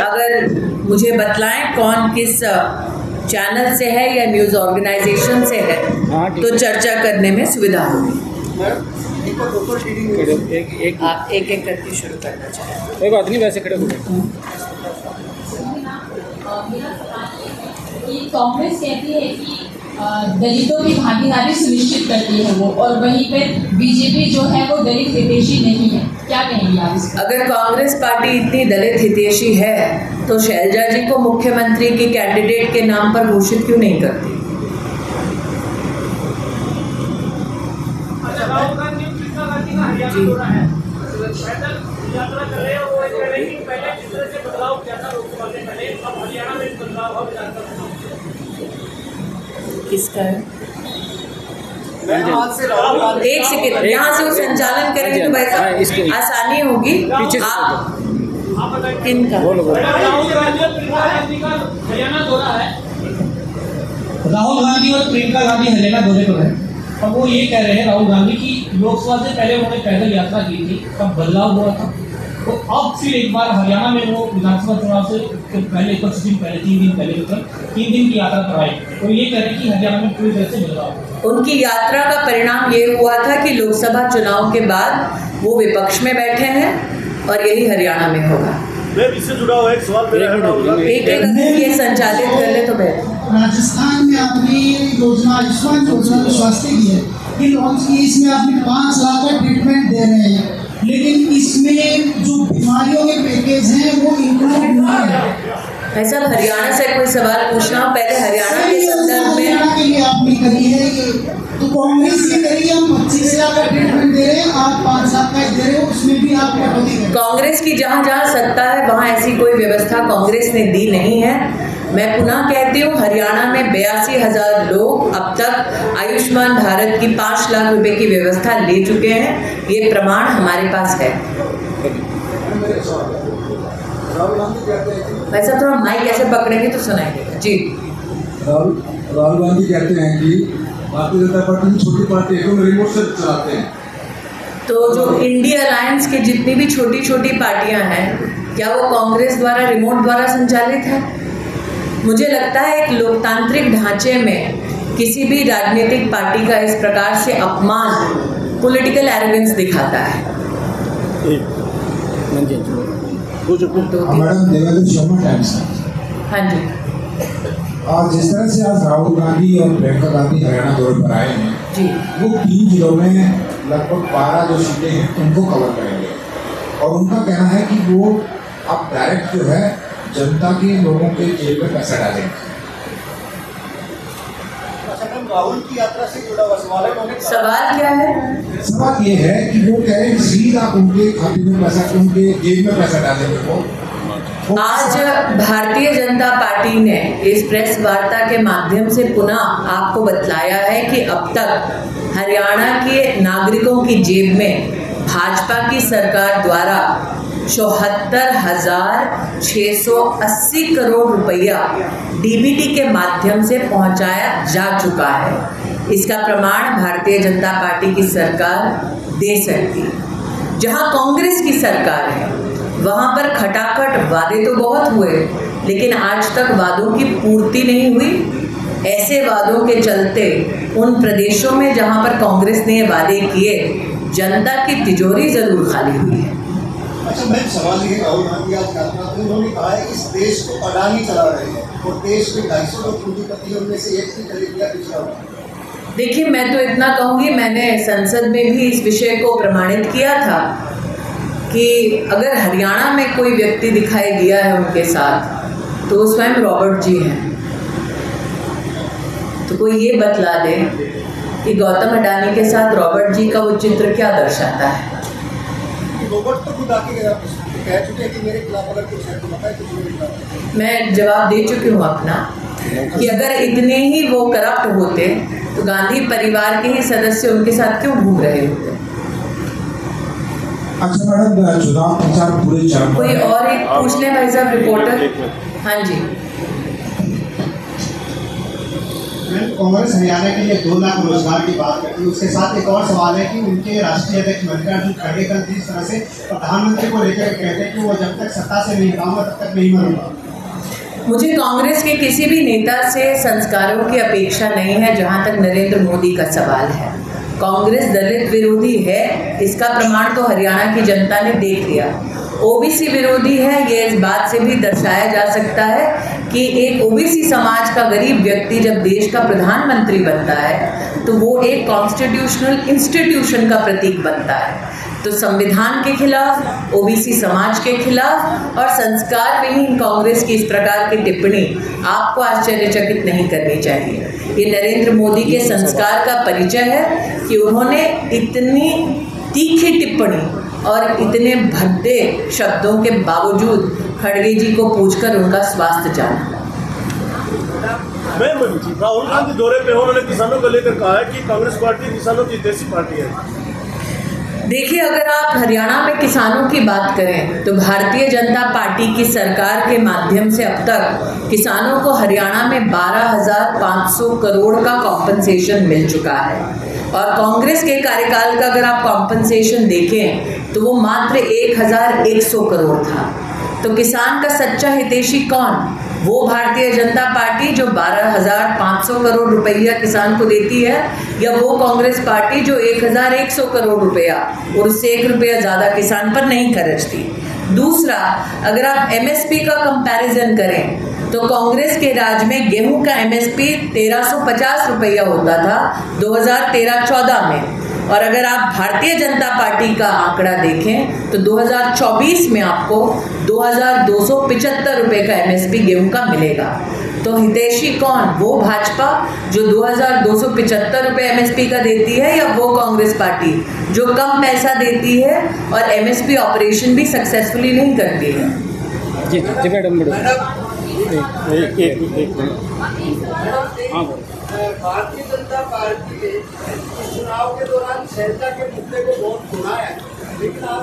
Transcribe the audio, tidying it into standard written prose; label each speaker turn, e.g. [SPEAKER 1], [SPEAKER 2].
[SPEAKER 1] अगर मुझे बतलाएं कौन किस चैनल से है या न्यूज़ ऑर्गेनाइजेशन से है तो चर्चा करने में सुविधा होगी। आप एक एक करके शुरू करना चाहें।
[SPEAKER 2] कोई बात नहीं, वैसे खड़े हो
[SPEAKER 3] कांग्रेस कहती है कि दलितों की भागीदारी सुनिश्चित करती है वो, और वहीं पे बीजेपी जो है वो दलित हितैषी नहीं है, क्या कहेंगे आप इसको?
[SPEAKER 1] अगर कांग्रेस पार्टी इतनी दलित हितैषी है तो शैलजा जी को मुख्यमंत्री के कैंडिडेट के नाम पर घोषित क्यों नहीं करती? किसका है? एक सेकेंड, यहाँ से वो संचालन करेंगे तो भाई साहब आसानी होगी।
[SPEAKER 2] पीछे
[SPEAKER 1] आप किनका?
[SPEAKER 4] राहुल गांधी और प्रियंका गांधी हरियाणा दौरे पर है। अब वो ये कह रहे हैं राहुल गांधी की लोकसभा से पहले उन्होंने पैदल यात्रा की थी, तब बदलाव हुआ था, तो अब फिर एक बार हरियाणा में वो विधानसभा चुनाव से पहले कुछ दिन पहले 3 दिन पहले मतलब 3 दिन की यात्रा पर आए, तो ये कह रहे हैं कि हरियाणा में पूरी तरह से बदलाव।
[SPEAKER 1] उनकी यात्रा का परिणाम ये हुआ था कि लोकसभा चुनाव के बाद वो विपक्ष में बैठे हैं और यही हरियाणा में होगा।
[SPEAKER 5] इससे जुड़ा हुआ एक सवाल
[SPEAKER 1] एक ये संचालित कर ले तो बेहतर।
[SPEAKER 6] राजस्थान में आपने योजना आयुष्मान योजना स्वास्थ्य की है कि लॉन्च की, इसमें आपने 5 लाख का ट्रीटमेंट दे रहे हैं, लेकिन इसमें जो बीमारियों के पैकेज हैं वो इंक्लूड नहीं है।
[SPEAKER 1] ऐसा हरियाणा से कोई सवाल पूछना हो, पहले हरियाणा के संदर्भ में
[SPEAKER 6] के लिए आपने करी है ये, तो कांग्रेस के करिए हम 25 लाख का ट्रीटमेंट दे रहे हैं, आप 5 लाख का दे रहे हो, उसमें भी आप कटौती करें।
[SPEAKER 1] कांग्रेस की जहाँ जहाँ सत्ता है वहाँ ऐसी कोई व्यवस्था कांग्रेस ने दी नहीं है। मैं पुनः कहती हूँ, हरियाणा में 82,000 लोग अब तक आयुष्मान भारत की 5 लाख रुपए की व्यवस्था ले चुके हैं, ये प्रमाण हमारे पास है। वैसा थोड़ा माइक ऐसे पकड़ेंगे तो सुनाई देगा जी।
[SPEAKER 7] राहुल गांधी कहते हैं कि भारतीय जनता पार्टी की छोटी पार्टी है, रिमोट से चलाते हैं।
[SPEAKER 1] तो जो इंडिया अलायंस की जितनी भी छोटी छोटी पार्टियां हैं, क्या वो कांग्रेस द्वारा रिमोट द्वारा संचालित है? मुझे लगता है एक लोकतांत्रिक ढांचे में किसी भी राजनीतिक पार्टी का इस प्रकार से अपमान पॉलिटिकल एरोगेंस दिखाता है।
[SPEAKER 7] Madam Devendra Sharma times.
[SPEAKER 1] हाँ जी।
[SPEAKER 7] और जिस तरह से आज राहुल गांधी और प्रियंका गांधी हरियाणा दौरे पर आए हैं
[SPEAKER 1] जी,
[SPEAKER 7] वो 3 जिलों में लगभग 12 जो सीटें हैं उनको कवर करेंगे, और उनका कहना है कि वो अब डायरेक्ट जो है जनता के लोगों के जेब में पैसा डालेंगे।
[SPEAKER 5] राहुल की यात्रा से जुड़ा हुआ
[SPEAKER 1] सवाल क्या है?
[SPEAKER 7] सवाल ये है कि वो कह रहे हैं सीधा उनके खाते में पैसा, उनके जेब में पैसा डालेंगे वो।
[SPEAKER 1] आज भारतीय जनता पार्टी ने इस प्रेस वार्ता के माध्यम से पुनः आपको बतलाया है कि अब तक हरियाणा के नागरिकों की जेब में भाजपा की सरकार द्वारा 74,680 करोड़ रुपया डीबीटी के माध्यम से पहुंचाया जा चुका है। इसका प्रमाण भारतीय जनता पार्टी की सरकार दे सकती है। जहां कांग्रेस की सरकार है वहां पर खटाखट वादे तो बहुत हुए, लेकिन आज तक वादों की पूर्ति नहीं हुई। ऐसे वादों के चलते उन प्रदेशों में जहां पर कांग्रेस ने वादे किए, जनता की तिजोरी जरूर खाली हुई है।
[SPEAKER 5] अच्छा, मैं सवाल ये राहुल गांधी आज यात्रा में उन्होंने कहा है इस देश को अडानी चला रहे हैं और देश में 250 लोग पूंजीपति उनमें से एक की खरीद किया पिछड़ा हुआ।
[SPEAKER 1] देखिए, मैं तो इतना कहूँगी, मैंने संसद में भी इस विषय को प्रमाणित किया था कि अगर हरियाणा में कोई व्यक्ति दिखाई दिया है उनके साथ तो वो स्वयं रॉबर्ट जी हैं। तो कोई ये बतला दे कि गौतम अडानी के साथ रॉबर्ट जी का वो चित्र क्या दर्शाता है।
[SPEAKER 5] रॉबर्ट तो खुद आके कह चुके हैं कि मेरे खिलाफ अगर कुछ है तो बताए तो
[SPEAKER 1] मैं जवाब दे चुकी हूँ अपना कि अगर इतने ही वो करप्ट होते तो गांधी परिवार के ही सदस्य उनके साथ क्यों घूम रहे होते।
[SPEAKER 7] अच्छा मैडम, चुनाव प्रचार पूरे चरण
[SPEAKER 1] कोई और एक पूछ ले भाई साहब, रिपोर्टर। हाँ जी।
[SPEAKER 2] कांग्रेस हरियाणा के लिए 2 लाख रोजगार की बात करती है। उसके साथ एक और सवाल है कि उनके राष्ट्रीय अध्यक्ष मल्लिकार्जुन खड़गे कल जिस तरह से प्रधानमंत्री को लेकर कहते हैं कि वो जब तक सत्ता से नहीं हटाऊंगा तब तक नहीं मरूंगा।
[SPEAKER 1] मुझे कांग्रेस के किसी भी नेता से संस्कारों की अपेक्षा नहीं है जहां तक नरेंद्र मोदी का सवाल है। कांग्रेस दलित विरोधी है, इसका प्रमाण तो हरियाणा की जनता ने देख लिया। ओबीसी विरोधी है, ये इस बात से भी दर्शाया जा सकता है कि एक ओबीसी समाज का गरीब व्यक्ति जब देश का प्रधानमंत्री बनता है तो वो एक कॉन्स्टिट्यूशनल इंस्टीट्यूशन का प्रतीक बनता है। तो संविधान के खिलाफ, ओबीसी समाज के खिलाफ और संस्कार विहीन कांग्रेस की इस प्रकार की टिप्पणी आपको आश्चर्यचकित नहीं करनी चाहिए। ये नरेंद्र मोदी के संस्कार का परिचय है कि उन्होंने इतनी तीखी टिप्पणी और इतने भद्दे शब्दों के बावजूद खड़गे जी को पूछकर उनका स्वास्थ्य जाना।
[SPEAKER 8] राहुल गांधी दौरे पे उन्होंने किसानों को लेकर कहा है कि कांग्रेस पार्टी किसानों की देसी पार्टी है।
[SPEAKER 1] देखिए, अगर आप हरियाणा में किसानों की बात करें तो भारतीय जनता पार्टी की सरकार के माध्यम से अब तक किसानों को हरियाणा में 12,500 करोड़ का कॉम्पनसेशन मिल चुका है और कांग्रेस के कार्यकाल का अगर आप कॉम्पनसेशन देखें तो वो मात्र 1,100 करोड़ था। तो किसान का सच्चा हितैषी कौन? वो भारतीय जनता पार्टी जो 12,500 करोड़ रुपया किसान को देती है, या वो कांग्रेस पार्टी जो 1,100 करोड़ रुपया और उससे 1 रुपया ज़्यादा किसान पर नहीं खर्चती। दूसरा, अगर आप एमएसपी का कंपैरिजन करें तो कांग्रेस के राज में गेहूं का एमएसपी 1,350 रुपया होता था 2013-14 में, और अगर आप भारतीय जनता पार्टी का आंकड़ा देखें तो 2024 में आपको 2,275 रुपये का एमएसपी गेहूं का मिलेगा। तो हितैषी कौन? वो भाजपा जो 2,275 रुपये एमएसपी का देती है, या वो कांग्रेस पार्टी जो कम पैसा देती है और एमएसपी ऑपरेशन भी सक्सेसफुली नहीं करती है?
[SPEAKER 9] जी मैडम,
[SPEAKER 5] भारतीय जनता पार्टी ने इस चुनाव के दौरान सहजता के मुद्दे को बहुत सुना है, लेकिन